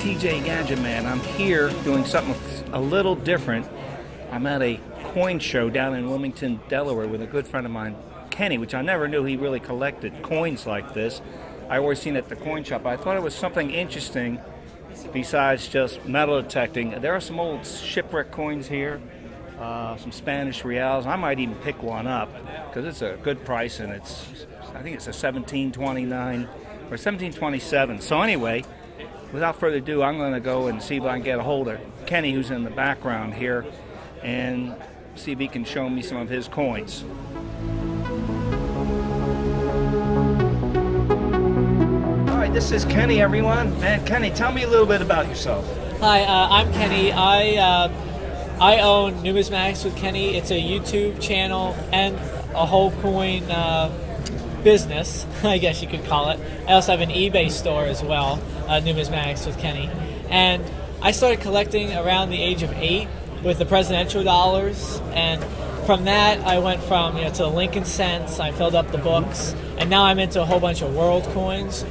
TJ Gadget Man. I'm here doing something a little different. I'm at a coin show down in Wilmington, Delaware with a good friend of mine, Kenny, which I never knew he really collected coins like this. I always seen it at the coin shop. I thought it was something interesting besides just metal detecting. There are some old Shipwreck coins here, some Spanish reals. I might even pick one up because it's a good price, and I think it's a 1729 or 1727. So anyway, without further ado, I'm going to go and see if I can get a hold of Kenny, who's in the background here, and see if he can show me some of his coins. All right, this is Kenny, everyone. And Kenny, tell me a little bit about yourself. Hi, I'm Kenny. I own Numismatics with Kenny. It's a YouTube channel and a whole coin business, I guess you could call it. I also have an eBay store as well, Numismatics with Kenny. And I started collecting around the age of 8 with the presidential dollars, and from that I went from to the Lincoln cents. I filled up the books, and now I'm into a whole bunch of world coins,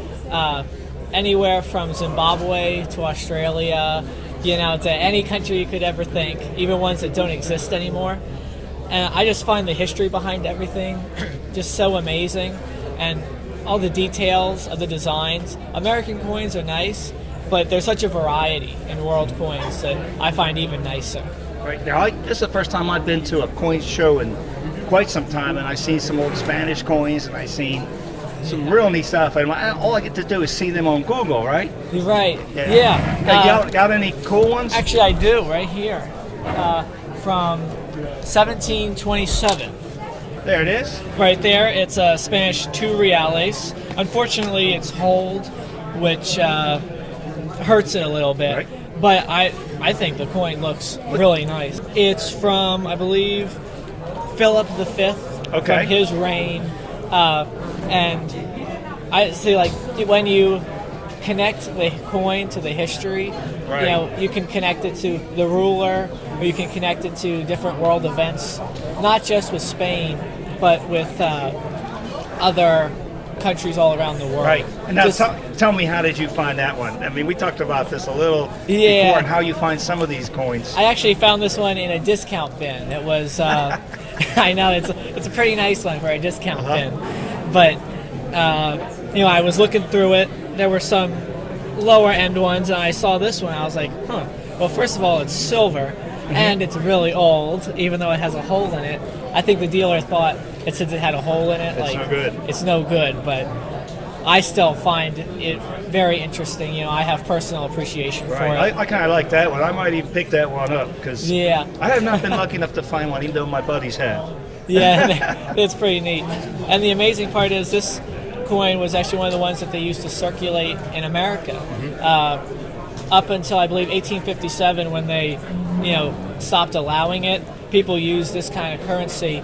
anywhere from Zimbabwe to Australia, to any country you could ever think, even ones that don't exist anymore. And I just find the history behind everything just so amazing, and all the details of the designs. American coins are nice, but there's such a variety in world coins that I find even nicer. Right now, this is the first time I've been to a coin show in quite some time, and I've seen some old Spanish coins, and I've seen some real neat stuff. And all I get to do is see them on Google, right? You're right. Yeah. Yeah. Got any cool ones? Actually, I do, right here. From 1727. There it is. Right there. It's a Spanish 2 reales. Unfortunately, it's hold, which hurts it a little bit. Right. But I think the coin looks really nice. It's from, I believe, Philip V. Okay. From his reign. And I see, like, when you connect the coin to the history, right, you can connect it to the ruler, or you can connect it to different world events, not just with Spain, but with other countries all around the world. Right. And now tell me, how did you find that one? I mean, we talked about this a little before, and how you find some of these coins. I actually found this one in a discount bin. It was, I know, it's a pretty nice one for a discount bin. But, I was looking through it. There were some lower end ones, and I saw this one. I was like, huh. Well, first of all, it's silver, and it's really old, even though it has a hole in it. I think the dealer thought since it had a hole in it, it's no good. It's no good, but I still find it very interesting. I have personal appreciation for it. I kind of like that one. I might even pick that one up, because I have not been lucky enough to find one, even though my buddies have. Yeah, it's pretty neat. And the amazing part is this coin was actually one of the ones that they used to circulate in America up until, I believe, 1857, when they stopped allowing it. People used this kind of currency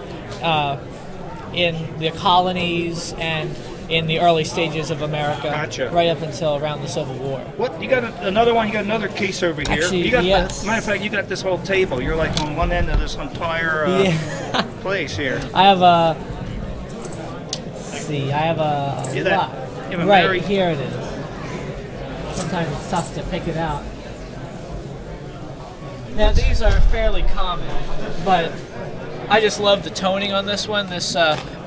in the colonies and in the early stages of America. Gotcha. Right up until around the Civil War. What, you got another one? You got another case over here. Actually, you got, yes. Matter of fact, you got this whole table. You're like on one end of this entire place here. I have a. Let's see. I have a lot. Right here it is. Sometimes it's tough to pick it out. Now these are fairly common, but I just love the toning on this one. This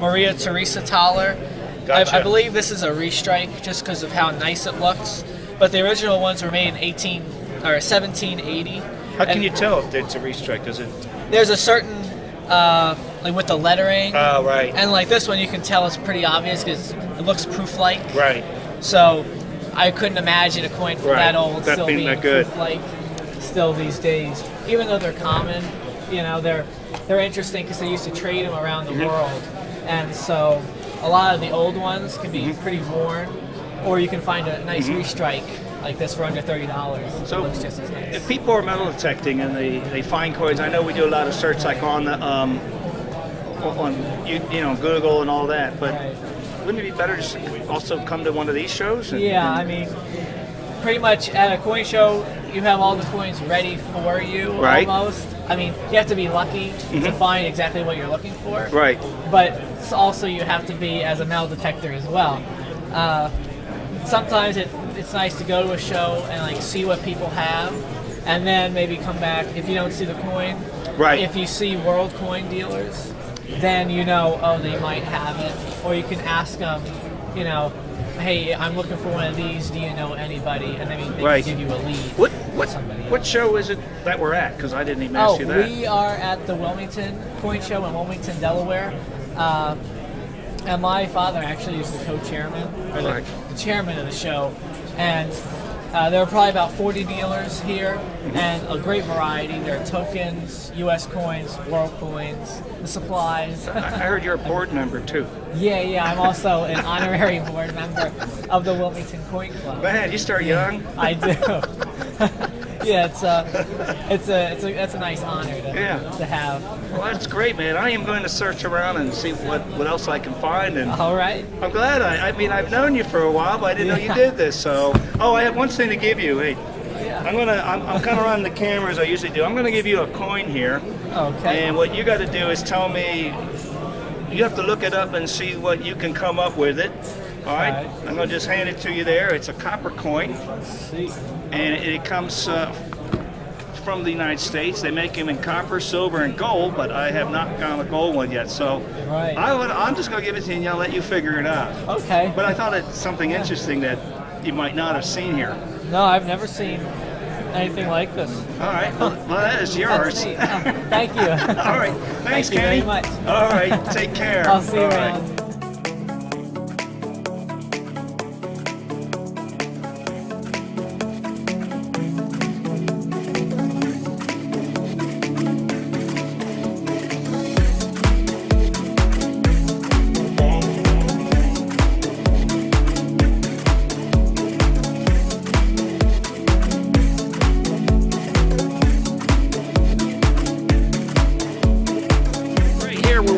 Maria Teresa Thaler. Gotcha. I believe this is a restrike just because of how nice it looks. But the original ones were made in 1780. How can you tell if it's a restrike? Does it? There's a certain like with the lettering. Oh, right. And like this one, you can tell it's pretty obvious because it looks proof-like. Right. So I couldn't imagine a coin from that old still being that good. proof-like still these days. Even though they're common, they're interesting because they used to trade them around the world, and so a lot of the old ones can be pretty worn, or you can find a nice restrike like this for under $30. So it looks just as nice. If people are metal detecting and they find coins, I know we do a lot of search like on the on Google and all that, but wouldn't it be better to also come to one of these shows? I mean, pretty much at a coin show, you have all the coins ready for you, almost. I mean, you have to be lucky to find exactly what you're looking for. Right. But also you have to be as a metal detector as well. Sometimes it it's nice to go to a show and like see what people have, and then maybe come back if you don't see the coin. Right. If you see world coin dealers, then you know, oh, they might have it, or you can ask them, you know, hey, I'm looking for one of these. Do you know anybody? And then they Right. can give you a lead. What show is it that we're at? Because I didn't even ask you that. We are at the Wilmington Coin Show in Wilmington, Delaware. And my father actually is the co-chairman, or the chairman of the show. And there are probably about 40 dealers here, and a great variety. There are tokens, U.S. coins, world coins, the supplies. I heard you're a board member too. Yeah, I'm also an honorary board member of the Wilmington Coin Club. Man, you start young. I do. Yeah, it's a nice honor to have. Well, that's great, man. I am going to search around and see what else I can find. And all right. I'm glad. I mean, I've known you for a while, but I didn't know you did this. So, I have one thing to give you. Hey, I'm kind of running the camera as I usually do. I'm going to give you a coin here. Okay. And what you got to do is tell me. You have to look it up and see what you can come up with it. All right. I'm going to just hand it to you there. It's a copper coin. Let's see. And it comes from the United States. They make them in copper, silver, and gold, but I have not found a gold one yet. So I'm just going to give it to you and I'll let you figure it out. Okay. But I thought it's something interesting that you might not have seen here. No, I've never seen anything like this. All right. Well, that is yours. Thank you. All right. Thanks, Kenny. Thank you very much. All right. Take care. I'll see you around.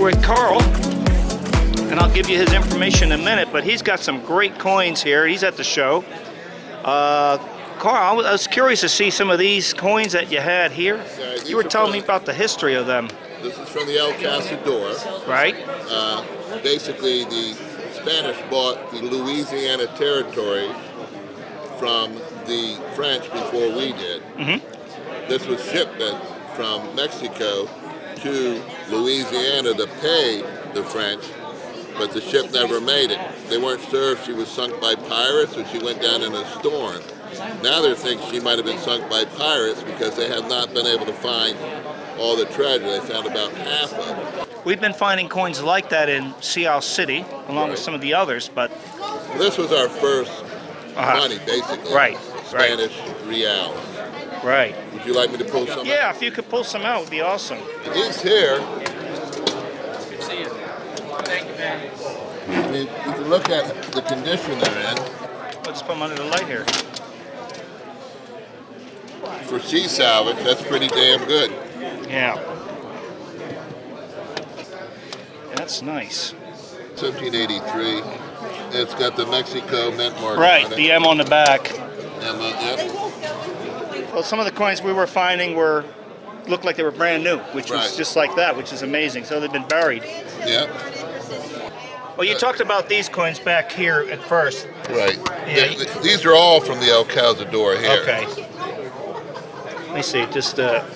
With Carl, and I'll give you his information in a minute, but he's got some great coins here. He's at the show. Carl, I was curious to see some of these coins that you had here. You were telling me about the history of them. This is from the CAZADOR. Right. Basically, the Spanish bought the Louisiana territory from the French before we did. This was shipment from Mexico to Louisiana to pay the French, but the ship never made it. They weren't sure if she was sunk by pirates or she went down in a storm. Now they're thinking she might have been sunk by pirates because they have not been able to find all the treasure. They found about half of it. We've been finding coins like that in Sea City, along with some of the others, but... This was our first money, basically. Spanish reals. Right. Would you like me to pull some out? Yeah, if you could pull some out, it would be awesome. These here, Good to see you. Thank you, man. I mean, you can look at the condition they're in. I'll just put them under the light here. For sea salvage, that's pretty damn good. Yeah. That's nice. 1783. It's got the Mexico mint mark Right, on it. the M on the back. Yep. Well, some of the coins we were finding looked like they were brand new, which was just like that, which is amazing. So they've been buried. Yep. Well, you talked about these coins back here at first. Right. Yeah. These are all from the CAZADOR here. Okay. Let me see, just That's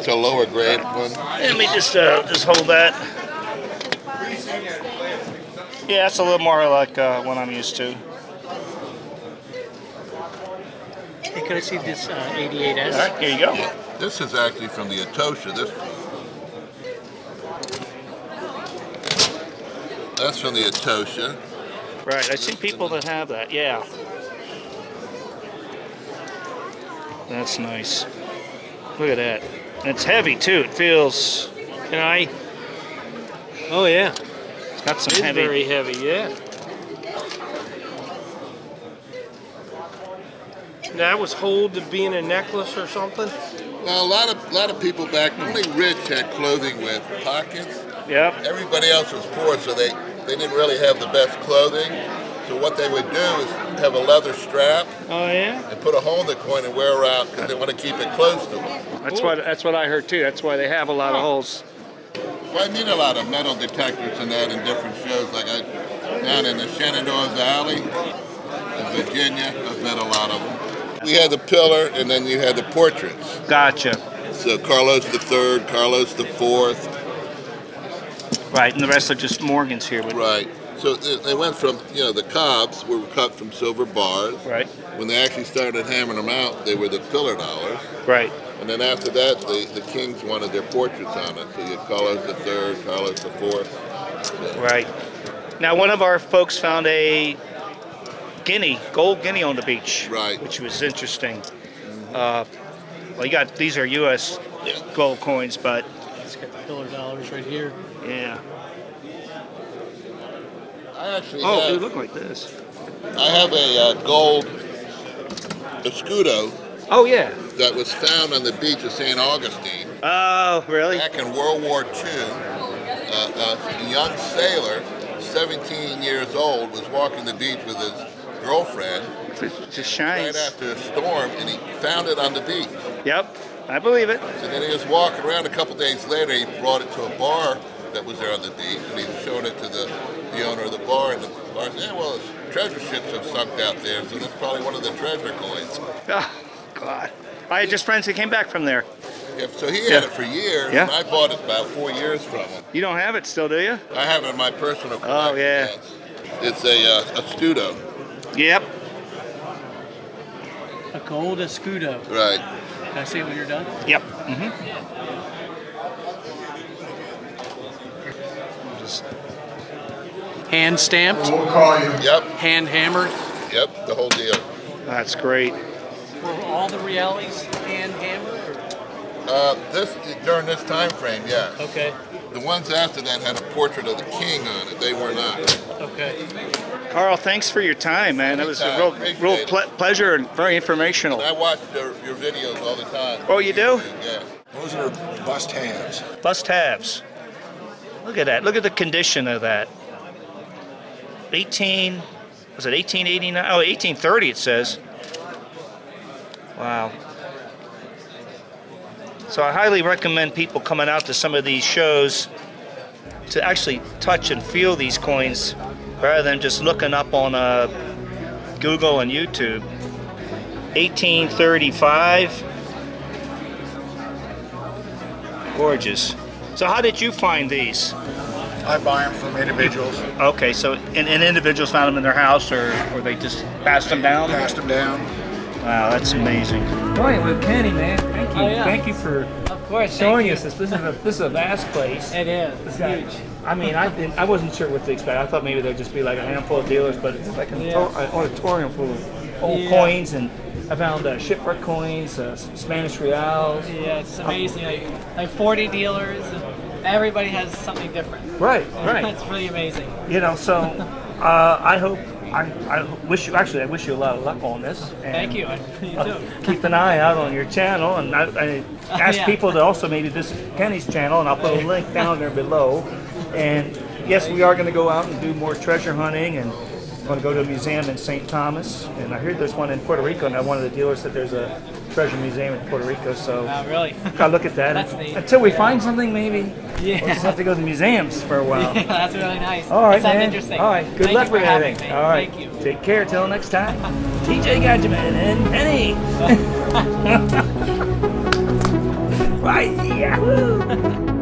a lower grade one. let me just hold that. Yeah, that's a little more like what I'm used to. Hey, could I see this 88S? All right, here you go. Yeah. This is actually from the ATOCHA. That's from the ATOCHA. Right, I see people that have that, yeah. That's nice. Look at that. And it's heavy too. It feels, Oh yeah, it's got some it's heavy. very heavy. Yeah. That was hold to being a necklace or something. Well, a lot of people back, only rich had clothing with pockets. Yep. Everybody else was poor, so they didn't really have the best clothing. So what they would do is have a leather strap Oh yeah. and put a hole in the coin and wear around because they want to keep it close to them. That's what I heard too. That's why they have a lot of holes. Well, I meet a lot of metal detectors and that in different shows, like down in the Shenandoah Valley. Virginia. I've met a lot of them. We had the pillar, and then you had the portraits. Gotcha. So Carlos III, Carlos IV. Right, and the rest are just Morgans here. Right. So they went from, the cobs were cut from silver bars. Right. When they actually started hammering them out, they were the pillar dollars. Right. And then after that, the kings wanted their portraits on it. So you had Carlos III, Carlos IV. So. Right. Now, one of our folks found a gold guinea on the beach. Right. Which was interesting. Well, these are U.S. gold coins, but... It's got the pillar dollars right here. Yeah. I actually they look like this. I have a gold Escudo. Oh, yeah. That was found on the beach of St. Augustine. Oh, really? Back in World War II, a young sailor, 17 years old, was walking the beach with his girlfriend. It just shines. Right after a storm, and he found it on the beach. Yep, I believe it. So then he was walking around. A couple days later, he brought it to a bar that was there on the beach, and he showed it to the owner of the bar, and the bar said, well, his treasure ships have sunk out there, so that's probably one of the treasure coins. Oh, God. I had just friends that came back from there. Yeah, so he had it for years, Yeah. and I bought it about 4 years from him. You don't have it still, do you? I have it in my personal collection. Oh, yeah. Yes. It's a Escudo. Yep. A gold Escudo. Right. Can I see it when you're done? Yep. Mm-hmm. Hand stamped, Yep. hand hammered. Yep, the whole deal. That's great. Were all the realities hand hammered? During this time frame, yes. Okay. The ones after that had a portrait of the king on it. They were not. Okay. Carl, thanks for your time, man. That was a Anytime. real Appreciate it. pleasure and very informational. I watch your videos all the time. Oh, you do? Yeah. Those are bust halves. Bust halves. Look at that. Look at the condition of that. 1889? Oh, 1830 it says. Wow. So I highly recommend people coming out to some of these shows to actually touch and feel these coins rather than just looking up on Google and YouTube. 1835. Gorgeous. So how did you find these? I buy them from individuals, Okay, so and individuals found them in their house, or they just passed them down? passed them down. Wow, that's amazing. Boy, with Kenny, man, thank you. Oh, yeah. Thank you for Of course. showing thank us this. This is a vast place. you. It is. It's huge. I mean, I wasn't sure what to expect. I thought maybe there'd just be like a handful of dealers, but it's like an auditorium full of old coins, and I found Shipwreck coins, Spanish reals. Yeah, it's amazing. Like 40 dealers, and everybody has something different. Right. It's really amazing. So I hope. I wish you a lot of luck on this. And Thank you. You too. keep an eye out on your channel, and I ask Yeah. people to also maybe visit Kenny's channel, and I'll put a link down there below. And yes, we are going to go out and do more treasure hunting, and going to go to a museum in St. Thomas. And I heard there's one in Puerto Rico, and one of the dealers said there's a treasure museum in Puerto Rico. So Really? gotta look at that. That's neat. Until we find something, maybe Yeah. we'll just have to go to the museums for a while. Yeah, that's really nice. All right, that sounds man. interesting. All right, good Thank luck you with for having everything. me. All right, Thank you. take care. Till next time. TJ Gadgetman and Penny. Right, yeah.